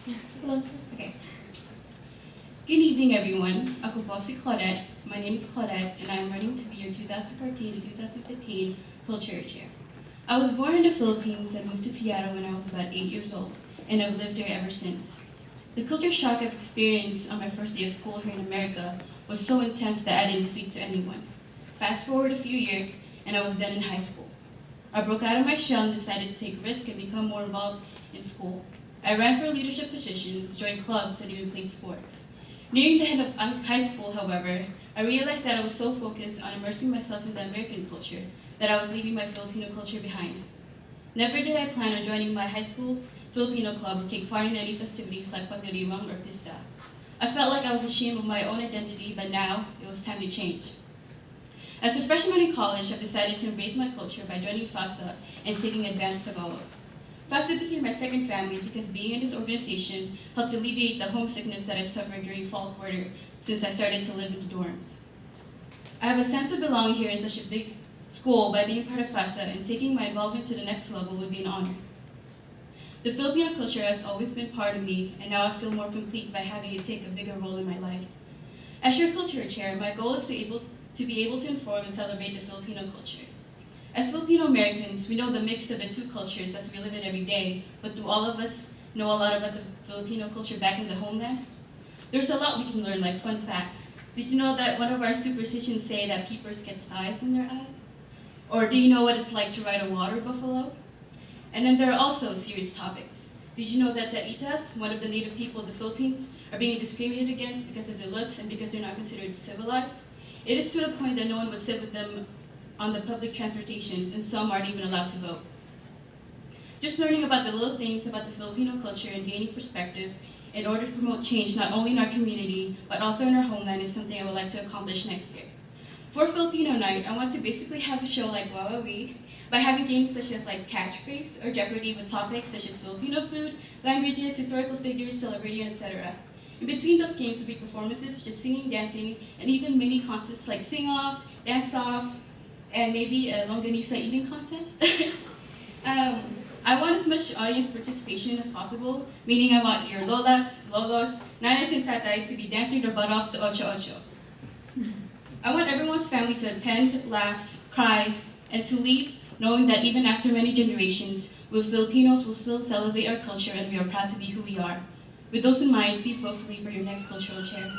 Hello. Okay. Good evening, everyone. Ako po si Claudette. My name is Claudette, and I am running to be your 2014 to 2015 Culture Chair. I was born in the Philippines and moved to Seattle when I was about 8 years old, and I've lived there ever since. The culture shock I've experienced on my first day of school here in America was so intense that I didn't speak to anyone. Fast forward a few years, and I was then in high school. I broke out of my shell and decided to take risks and become more involved in school. I ran for leadership positions, joined clubs, and even played sports. Nearing the end of high school, however, I realized that I was so focused on immersing myself in the American culture that I was leaving my Filipino culture behind. Never did I plan on joining my high school's Filipino club or take part in any festivities like Pagdiriwang or Pista. I felt like I was ashamed of my own identity, but now it was time to change. As a freshman in college, I decided to embrace my culture by joining FASA and taking advanced Tagalog. FASA became my second family because being in this organization helped alleviate the homesickness that I suffered during fall quarter since I started to live in the dorms. I have a sense of belonging here in such a big school by being part of FASA, and taking my involvement to the next level would be an honor. The Filipino culture has always been part of me, and now I feel more complete by having it take a bigger role in my life. As your culture chair, my goal is to be able to inform and celebrate the Filipino culture. As Filipino Americans, we know the mix of the two cultures as we live it every day, but do all of us know a lot about the Filipino culture back in the homeland? There's a lot we can learn, like fun facts. Did you know that one of our superstitions say that peepers get styes in their eyes? Or do you know what it's like to ride a water buffalo? And then there are also serious topics. Did you know that the Itas, one of the native people of the Philippines, are being discriminated against because of their looks and because they're not considered civilized? It is to the point that no one would sit with them on the public transportations, and some aren't even allowed to vote. Just learning about the little things about the Filipino culture and gaining perspective in order to promote change not only in our community, but also in our homeland is something I would like to accomplish next year. For Filipino Night, I want to basically have a show like Wawawi by having games such as like Catchphrase or Jeopardy with topics such as Filipino food, languages, historical figures, celebrity, etc. In between those games would be performances such as singing, dancing, and even mini contests like sing-off, dance-off, and maybe a longanisa eating contest. I want as much audience participation as possible, meaning I want your lolas, lolos, nanas, and tatays to be dancing their butt off to Ocho Ocho. I want everyone's family to attend, laugh, cry, and to leave knowing that even after many generations, we Filipinos will still celebrate our culture and we are proud to be who we are. With those in mind, please vote for me for your next cultural chair.